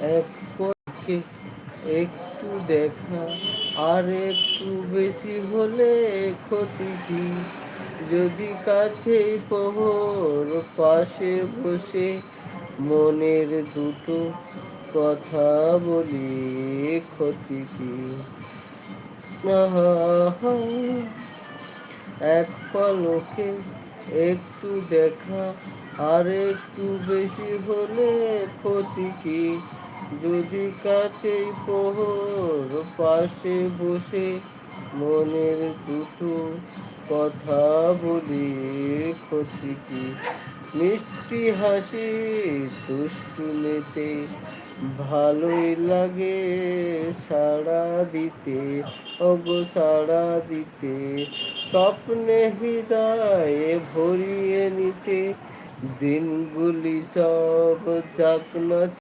এক পলকে একটু দেখা, আর একটু বেশি হলে ক্ষতি কি? যদি কাছে প্রহর পাশে বসে মনের দুটো কথা বলি, ক্ষতি কি? আহা, এক পলকে একটু দেখা, আর একটু বেশি হলে ক্ষতি কি? যদি কাছেই প্রহর পাশে বসে মনের দুটো কথা বলি, ক্ষতি কি? মিষ্টি হাসি দুষ্টু নেতে ভালোই লাগে সাড়া দিতে, ওগো সাড়া দিতে, স্বপ্নে হৃদয়ে ভরিয়ে নিতে, দিনগুলি সব যাক না